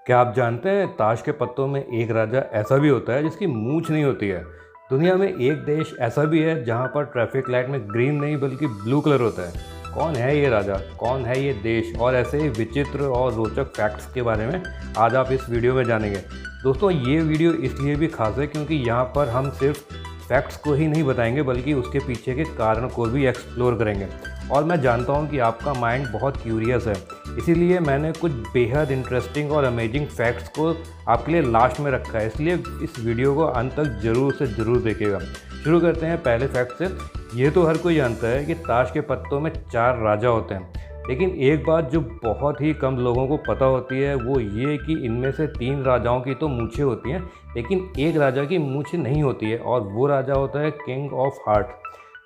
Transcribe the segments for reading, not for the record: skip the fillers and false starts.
क्या आप जानते हैं ताश के पत्तों में एक राजा ऐसा भी होता है जिसकी मूंछ नहीं होती है। दुनिया में एक देश ऐसा भी है जहां पर ट्रैफिक लाइट में ग्रीन नहीं बल्कि ब्लू कलर होता है। कौन है ये राजा, कौन है ये देश, और ऐसे ही विचित्र और रोचक फैक्ट्स के बारे में आज आप इस वीडियो में जानेंगे। दोस्तों, ये वीडियो इसलिए भी खास है क्योंकि यहाँ पर हम सिर्फ फैक्ट्स को ही नहीं बताएंगे बल्कि उसके पीछे के कारण को भी एक्सप्लोर करेंगे। और मैं जानता हूँ कि आपका माइंड बहुत क्यूरियस है, इसीलिए मैंने कुछ बेहद इंटरेस्टिंग और अमेजिंग फैक्ट्स को आपके लिए लास्ट में रखा है। इसलिए इस वीडियो को अंत तक ज़रूर से ज़रूर देखिएगा। शुरू करते हैं पहले फैक्ट से। ये तो हर कोई जानता है कि ताश के पत्तों में 4 राजा होते हैं, लेकिन एक बात जो बहुत ही कम लोगों को पता होती है वो ये कि इनमें से 3 राजाओं की तो मूंछें होती हैं, लेकिन एक राजा की मूंछ नहीं होती है, और वो राजा होता है king of heart.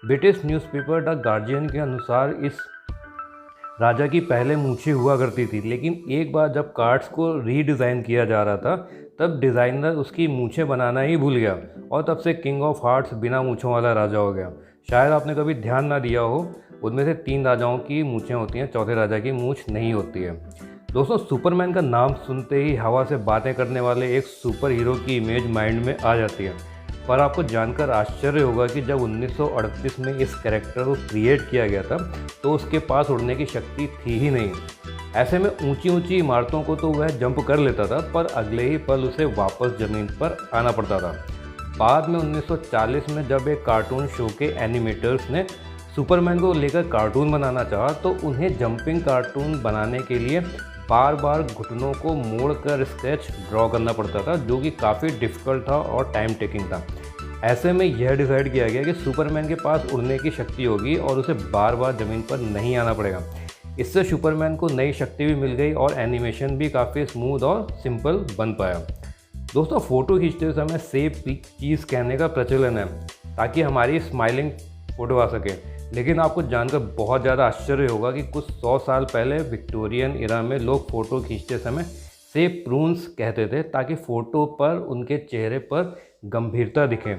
British newspaper the guardian के अनुसार इस राजा की पहले मूंछें हुआ करती थी, लेकिन एक बार जब कार्ड्स को रीडिज़ाइन किया जा रहा था तब डिज़ाइनर उसकी मूंछें बनाना ही भूल गया, और तब से किंग ऑफ हार्ट्स बिना मूंछों वाला राजा हो गया। शायद आपने कभी ध्यान ना दिया हो, उनमें से 3 राजाओं की मूंछें होती हैं, चौथे राजा की मूंछ नहीं होती है। दोस्तों, सुपरमैन का नाम सुनते ही हवा से बातें करने वाले एक सुपर हीरो की इमेज माइंड में आ जाती है। पर आपको जानकर आश्चर्य होगा कि जब 1938 में इस कैरेक्टर को क्रिएट किया गया था तो उसके पास उड़ने की शक्ति थी ही नहीं। ऐसे में ऊंची ऊंची इमारतों को तो वह जंप कर लेता था, पर अगले ही पल उसे वापस ज़मीन पर आना पड़ता था। बाद में 1940 में जब एक कार्टून शो के एनिमेटर्स ने सुपरमैन को लेकर कार्टून बनाना चाहा तो उन्हें जंपिंग कार्टून बनाने के लिए बार बार घुटनों को मोड़कर स्केच ड्रॉ करना पड़ता था, जो कि काफ़ी डिफ़िकल्ट था और टाइम टेकिंग था। ऐसे में यह डिसाइड किया गया कि सुपरमैन के पास उड़ने की शक्ति होगी और उसे बार बार ज़मीन पर नहीं आना पड़ेगा। इससे सुपरमैन को नई शक्ति भी मिल गई और एनिमेशन भी काफ़ी स्मूथ और सिंपल बन पाया। दोस्तों, फ़ोटो खींचते समय सेफ चीज़ कहने का प्रचलन है ताकि हमारी स्माइलिंग फ़ोटो आ सके, लेकिन आपको जानकर बहुत ज़्यादा आश्चर्य होगा कि कुछ 100 साल पहले विक्टोरियन इरा में लोग फ़ोटो खींचते समय सेफ प्रून्स कहते थे ताकि फ़ोटो पर उनके चेहरे पर गंभीरता दिखे।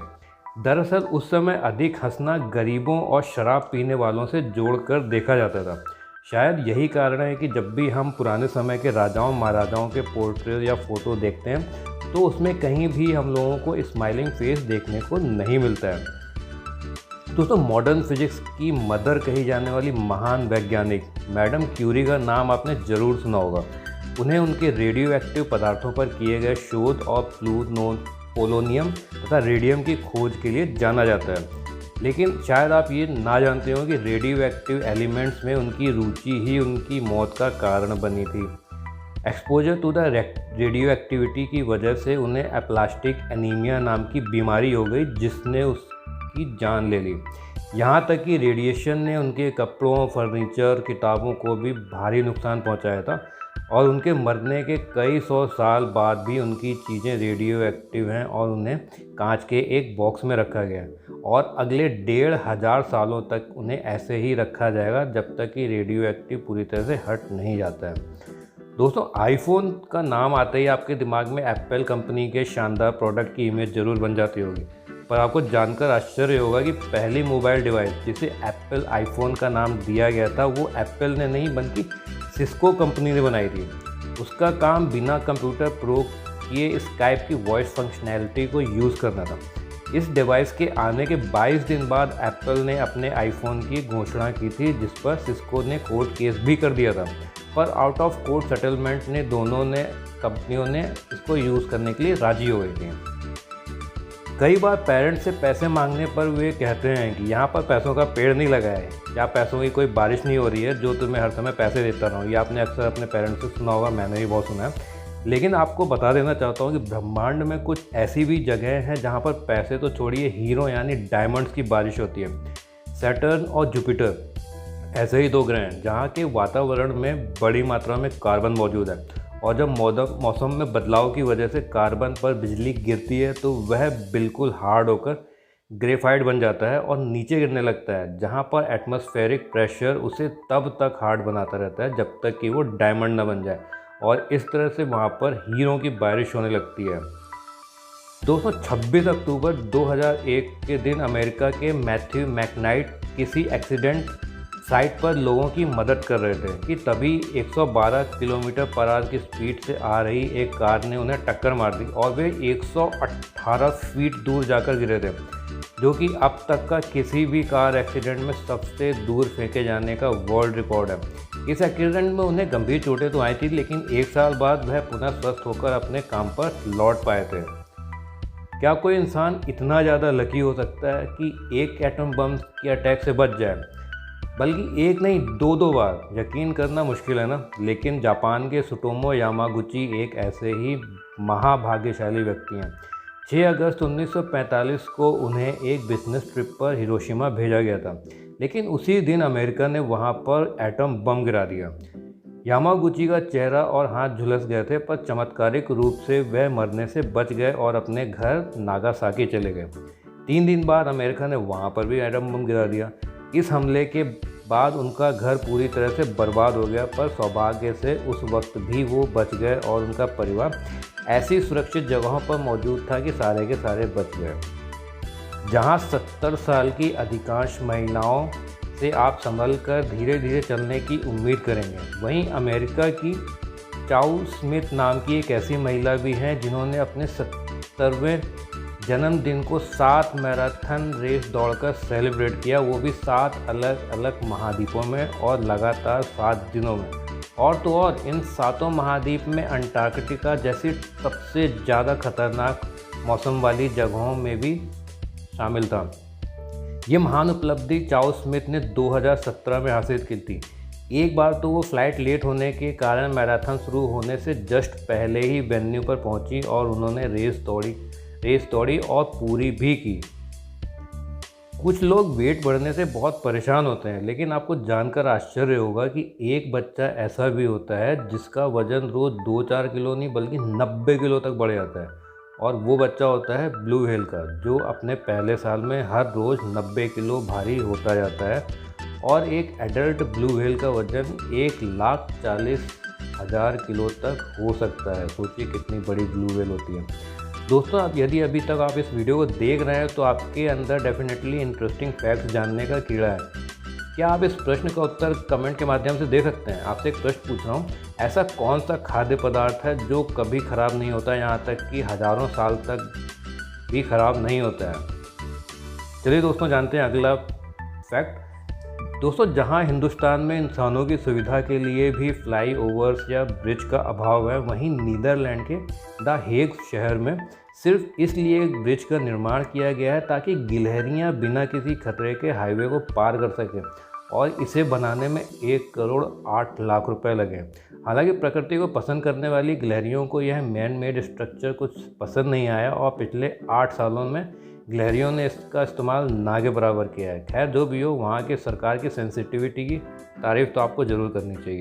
दरअसल उस समय अधिक हंसना गरीबों और शराब पीने वालों से जोड़कर देखा जाता था। शायद यही कारण है कि जब भी हम पुराने समय के राजाओं महाराजाओं के पोर्ट्रेट या फ़ोटो देखते हैं तो उसमें कहीं भी हम लोगों को स्माइलिंग फेस देखने को नहीं मिलता है। दोस्तों, मॉडर्न फिजिक्स की मदर कही जाने वाली महान वैज्ञानिक मैडम क्यूरी का नाम आपने ज़रूर सुना होगा। उन्हें उनके रेडियो एक्टिव पदार्थों पर किए गए शोध और पोलोनियम तथा रेडियम की खोज के लिए जाना जाता है। लेकिन शायद आप ये ना जानते हो कि रेडियो एक्टिव एलिमेंट्स में उनकी रुचि ही उनकी मौत का कारण बनी थी। Exposure to the radio activity की वजह से उन्हें एप्लास्टिक एनीमिया नाम की बीमारी हो गई, जिसने उसकी जान ले ली। यहाँ तक कि रेडिएशन ने उनके कपड़ों, फर्नीचर, किताबों को भी भारी नुकसान पहुँचाया था, और उनके मरने के कई 100 साल बाद भी उनकी चीज़ें रेडियो एक्टिव हैं और उन्हें कांच के एक बॉक्स में रखा गया है, और अगले 1500 सालों तक उन्हें ऐसे ही रखा जाएगा जब तक कि रेडियो एक्टिव पूरी तरह से हट नहीं जाता है। दोस्तों, आईफोन का नाम आते ही आपके दिमाग में एप्पल कंपनी के शानदार प्रोडक्ट की इमेज ज़रूर बन जाती होगी, पर आपको जानकर आश्चर्य होगा कि पहली मोबाइल डिवाइस जिसे एप्पल आईफोन का नाम दिया गया था वो एप्पल ने नहीं बल्कि सिस्को कंपनी ने बनाई थी। उसका काम बिना कंप्यूटर प्रो किए स्काइप की वॉइस फंक्शनैलिटी को यूज़ करना था। इस डिवाइस के आने के 22 दिन बाद एप्पल ने अपने आईफोन की घोषणा की थी, जिस पर सिस्को ने कोर्ट केस भी कर दिया था, पर आउट ऑफ कोर्ट सेटलमेंट ने दोनों ने कंपनियों ने इसको यूज़ करने के लिए राजी हो गई थी। कई बार पेरेंट्स से पैसे मांगने पर वे कहते हैं कि यहाँ पर पैसों का पेड़ नहीं लगा है, या पैसों की कोई बारिश नहीं हो रही है जो तुम्हें हर समय पैसे देता रहूँ। ये आपने अक्सर अपने पेरेंट्स से सुना होगा, मैंने भी बहुत सुना है। लेकिन आपको बता देना चाहता हूँ कि ब्रह्मांड में कुछ ऐसी भी जगह हैं जहाँ पर पैसे तो छोड़िए, हीरो यानी डायमंड्स की बारिश होती है। सैटर्न और जुपिटर ऐसे ही 2 ग्रह हैं जहाँ के वातावरण में बड़ी मात्रा में कार्बन मौजूद है, और जब मौसम में बदलाव की वजह से कार्बन पर बिजली गिरती है तो वह बिल्कुल हार्ड होकर ग्रेफाइट बन जाता है और नीचे गिरने लगता है, जहाँ पर एटमॉस्फेरिक प्रेशर उसे तब तक हार्ड बनाता रहता है जब तक कि वो डायमंड न बन जाए, और इस तरह से वहाँ पर हीरों की बारिश होने लगती है। दोस्तों, 26 अक्टूबर 2001 के दिन अमेरिका के मैथ्यू मैकनाइट किसी एक्सीडेंट साइड पर लोगों की मदद कर रहे थे कि तभी 112 किलोमीटर पर आवर की स्पीड से आ रही एक कार ने उन्हें टक्कर मार दी और वे 118 फीट दूर जाकर गिरे थे, जो कि अब तक का किसी भी कार एक्सीडेंट में सबसे दूर फेंके जाने का वर्ल्ड रिकॉर्ड है। इस एक्सीडेंट में उन्हें गंभीर चोटें तो आई थी, लेकिन 1 साल बाद वह पुनः स्वस्थ होकर अपने काम पर लौट पाए थे। क्या कोई इंसान इतना ज़्यादा लकी हो सकता है कि एक एटम बम के अटैक से बच जाए, बल्कि एक नहीं 2 बार? यकीन करना मुश्किल है ना, लेकिन जापान के सुटोमो यामागुची एक ऐसे ही महाभाग्यशाली व्यक्ति हैं। 6 अगस्त 1945 को उन्हें एक बिजनेस ट्रिप पर हिरोशिमा भेजा गया था, लेकिन उसी दिन अमेरिका ने वहां पर एटम बम गिरा दिया। यामागुची का चेहरा और हाथ झुलस गए थे, पर चमत्कारिक रूप से वह मरने से बच गए और अपने घर नागासाकी चले गए। 3 दिन बाद अमेरिका ने वहां पर भी एटम बम गिरा दिया। इस हमले के बाद उनका घर पूरी तरह से बर्बाद हो गया, पर सौभाग्य से उस वक्त भी वो बच गए और उनका परिवार ऐसी सुरक्षित जगहों पर मौजूद था कि सारे के सारे बच गए। जहां 70 साल की अधिकांश महिलाओं से आप संभल कर धीरे धीरे चलने की उम्मीद करेंगे, वहीं अमेरिका की चाउ स्मिथ नाम की एक ऐसी महिला भी हैं जिन्होंने अपने 70वें जन्मदिन को 7 मैराथन रेस दौड़कर सेलिब्रेट किया, वो भी 7 अलग अलग महाद्वीपों में और लगातार 7 दिनों में। और तो और इन 7 महाद्वीप में अंटार्कटिका जैसी सबसे ज़्यादा खतरनाक मौसम वाली जगहों में भी शामिल था। ये महान उपलब्धि चाउ स्मिथ ने 2017 में हासिल की थी। एक बार तो वो फ्लाइट लेट होने के कारण मैराथन शुरू होने से जस्ट पहले ही वेन्यू पर पहुंची और उन्होंने रेस दौड़ी और पूरी भी की। कुछ लोग वेट बढ़ने से बहुत परेशान होते हैं, लेकिन आपको जानकर आश्चर्य होगा कि एक बच्चा ऐसा भी होता है जिसका वजन रोज़ 2-4 किलो नहीं बल्कि 90 किलो तक बढ़ जाता है, और वो बच्चा होता है ब्लू व्हेल का, जो अपने पहले साल में हर रोज़ 90 किलो भारी होता जाता है। और एक एडल्ट ब्लू व्हेल का वजन 1,40,000 किलो तक हो सकता है। सोचिए कितनी बड़ी ब्लू व्हेल होती है। दोस्तों, यदि अभी तक आप इस वीडियो को देख रहे हैं तो आपके अंदर डेफिनेटली इंटरेस्टिंग फैक्ट्स जानने का कीड़ा है। क्या आप इस प्रश्न का उत्तर कमेंट के माध्यम से दे सकते हैं? आपसे एक प्रश्न पूछ रहा हूँ, ऐसा कौन सा खाद्य पदार्थ है जो कभी ख़राब नहीं होता, यहाँ तक कि हज़ारों साल तक भी ख़राब नहीं होता है? चलिए दोस्तों, जानते हैं अगला फैक्ट। दोस्तों, जहाँ हिंदुस्तान में इंसानों की सुविधा के लिए भी फ्लाई ओवर्स या ब्रिज का अभाव है, वहीं नीदरलैंड के द हेग शहर में सिर्फ इसलिए एक ब्रिज का निर्माण किया गया है ताकि गिलहरियाँ बिना किसी खतरे के हाईवे को पार कर सकें, और इसे बनाने में 1 करोड़ 8 लाख रुपए लगे। हालांकि प्रकृति को पसंद करने वाली गिलहरियों को यह मैन मेड स्ट्रक्चर कुछ पसंद नहीं आया, और पिछले 8 सालों में गिलहरियों ने इसका इस्तेमाल ना के बराबर किया है। खैर, जो भी हो, वहाँ के सरकार की सेंसिटिविटी की तारीफ़ तो आपको ज़रूर करनी चाहिए।